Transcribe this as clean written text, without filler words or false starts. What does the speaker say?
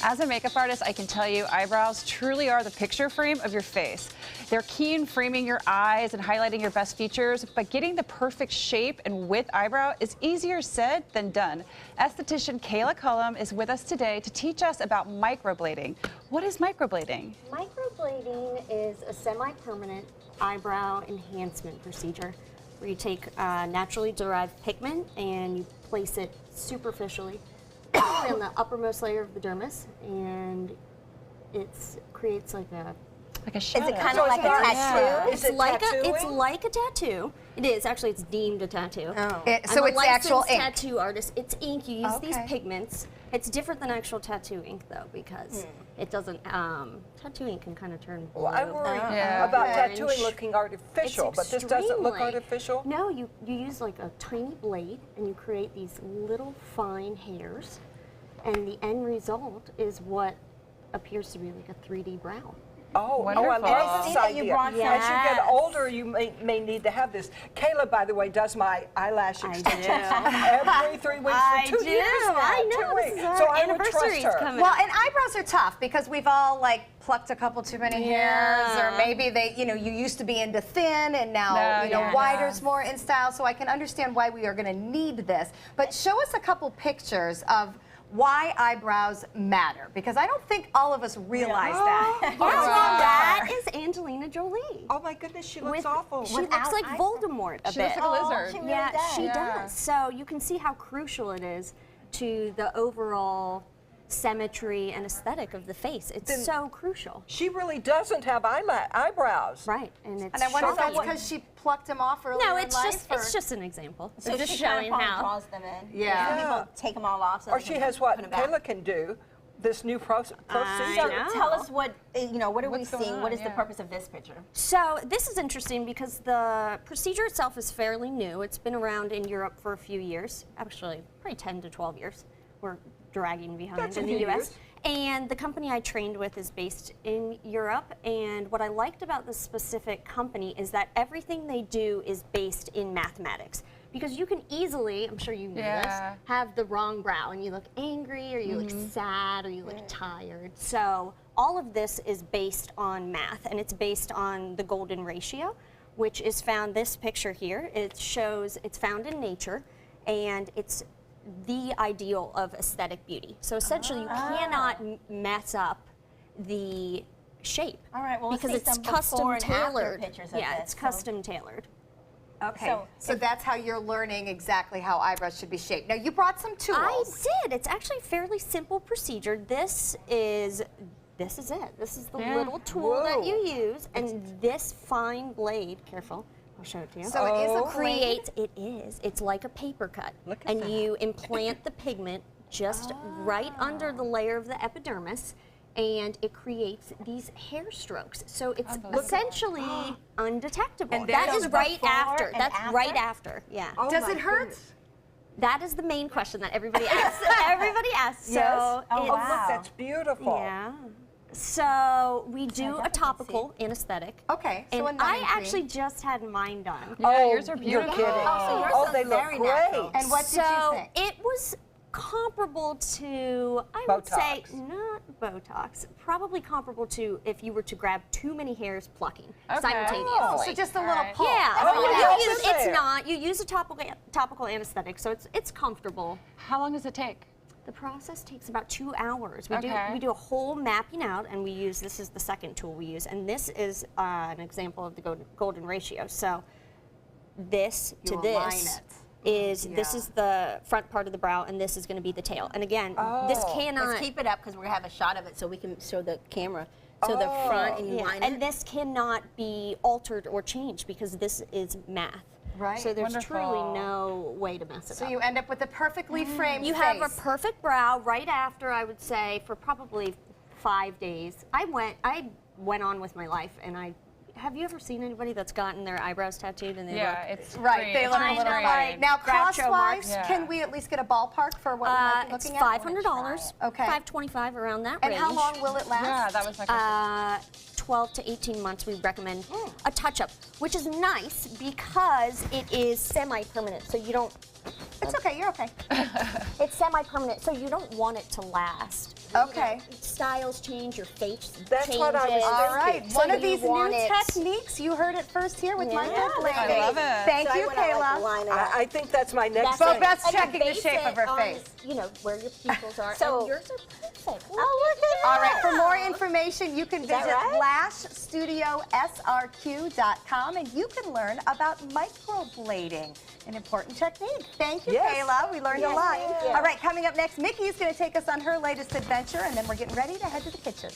As a makeup artist, I can tell you eyebrows truly are the picture frame of your face. They're key in framing your eyes and highlighting your best features, but getting the perfect shape and width eyebrow is easier said than done. Esthetician Kayla Cullum is with us today to teach us about microblading. What is microblading? Microblading is a semi-permanent eyebrow enhancement procedure where you take naturally derived pigment and you place it superficially in the uppermost layer of the dermis, and it creates like a shadow. Is it kind of like a tattoo? Yeah. Is it tattooing? It's like a tattoo. It is actually. It's deemed a tattoo. Oh. I'm So it's a actual licensed ink. tattoo artist. It's ink. You use these Okay. pigments. It's different than actual tattoo ink though, because it doesn't. Tattoo ink can kind of turn blue. Well, I worry Yeah. about Orange. tattooing looking artificial, but this doesn't look extremely- artificial. No, you use like a tiny blade and you create these little fine hairs, and the end result is what appears to be like a 3D brow. Oh, I Wonderful. love See this that you idea. brought some- As you get Yes. older, you may need to have this. Kayla, by the way, does my eyelash I extensions do. every 3 weeks I for 2 do. years now. I 2 know. weeks. This is our So I would trust anniversary's her. coming Well, up. and eyebrows are tough because we've all like plucked a couple too many hairs, or maybe they, you used to be into thin and now, No, wider's more in style. So I can understand why we are going to need this. But show us a couple pictures of why eyebrows matter, because I don't think all of us realize that. Yes, that is Angelina Jolie. Oh my goodness, she looks awful. She looks like Voldemort a She bit. looks like a lizard. she really Yeah, does. she Yeah. does. So you can see how crucial it is to the overall symmetry and aesthetic of the face. It's so crucial. She really doesn't have eyebrows. Right, and it's And I wonder if that's shocking. because she plucked them off earlier No, in it's life, just or- it's just an example. So It's just she kind showing of how. draws them in. Yeah. Some people take them all off. So Or they she can has what put 'em back. Kayla can do, this new procedure. know. Tell us what what are we What's going seeing? on? What is the Yeah. purpose of this picture? So this is interesting because the procedure itself is fairly new. It's been around in Europe for a few years, actually probably 10 to 12 years. We're dragging behind That's a in the few US. years. And the company I trained with is based in Europe. And what I liked about this specific company is that everything they do is based in mathematics. Because you can easily, I'm sure you know Yeah. this, have the wrong brow and you look angry or you look sad or you look tired. So all of this is based on math, and it's based on the golden ratio, which is found, this picture here, it shows it's found in nature, and it's the ideal of aesthetic beauty. So essentially you cannot mess up the shape. All right, well, let's because see it's some before custom and after tailored. pictures of Yeah, this, it's so- custom tailored. Okay, so that's how you're learning exactly how eyebrows should be shaped. Now, you brought some tools. I did. It's actually a fairly simple procedure. This is it. This is the little tool that you use, and this fine blade, careful, I'll show it to you. So it is a blade? Creates, it is. It's like a paper cut. Look at and that. you implant the pigment just right under the layer of the epidermis, and it creates these hair strokes. So it's essentially undetectable. And That there's is right before after. and That's after? right after. Yeah. Oh Does my it hurt? goodness. That is the main question that everybody asks. Everybody asks. Yes? So Oh, it's, Oh, look, that's beautiful. yeah. So we do definitely a can topical anesthetic. Okay, so And a I numbing actually cream. just had mine done. Yeah, yours are You're beautiful. kidding. so yours Oh, sounds they look very great. natural. And what did you So think? it was comparable to, I would say, Botox. not Botox, probably comparable to if you were to grab too many hairs plucking Okay. simultaneously. Oh, so just a little Right. pull. Yeah, That's well, what you you it is. use, is it's there? not. You use a topical anesthetic, so it's comfortable. How long does it take? The process takes about 2 hours. We Okay. do a whole mapping out, and we use, this is the second tool we use, and this is an example of the golden ratio. So this You to align this it. this is the front part of the brow, and this is going to be the tail. And again, this cannot. Let's keep it up because we're going to have a shot of it so we can show the camera. So the front and you Yeah, line and it. this cannot be altered or changed because this is math. Right. So there's Wonderful. truly no way to mess it So up. you end up with a perfectly framed You face. have a perfect brow right after, I would say, for probably 5 days. I went on with my life, and have you ever seen anybody that's gotten their eyebrows tattooed and they Yeah, look? it's Right, great. they It's look a really little great. like. Now, Groucho cost-wise, Marx. Yeah. can we at least get a ballpark for what we might be It's looking at? $500. Okay. $525 around that And range. how long will it last? Yeah, that was my question. 12 to 18 months, we recommend a touch-up, which is nice because it is semi-permanent, so you don't It's okay, you're okay. It's semi-permanent, so you don't want it to last. Okay. Styles change, your face That's changes. what I was All right, thinking. one So of these you want new it- techniques. You heard it first here with my Yeah, good lady. I love it. Thank So you, I wanna, Kayla. line it up. I think that's my next Well, thing. Beth's And you checking the base shape of it her on, face. You know, where your pupils are. So- and yours are perfect. All right, for more information, you can that visit right? LashStudiosSRQ.com and you can learn about microblading, an important technique. Thank you, Yes. Kayla. We learned a Yes, lot. thank you. All right, coming up next, Mickey's going to take us on her latest adventure, and then we're getting ready to head to the kitchen.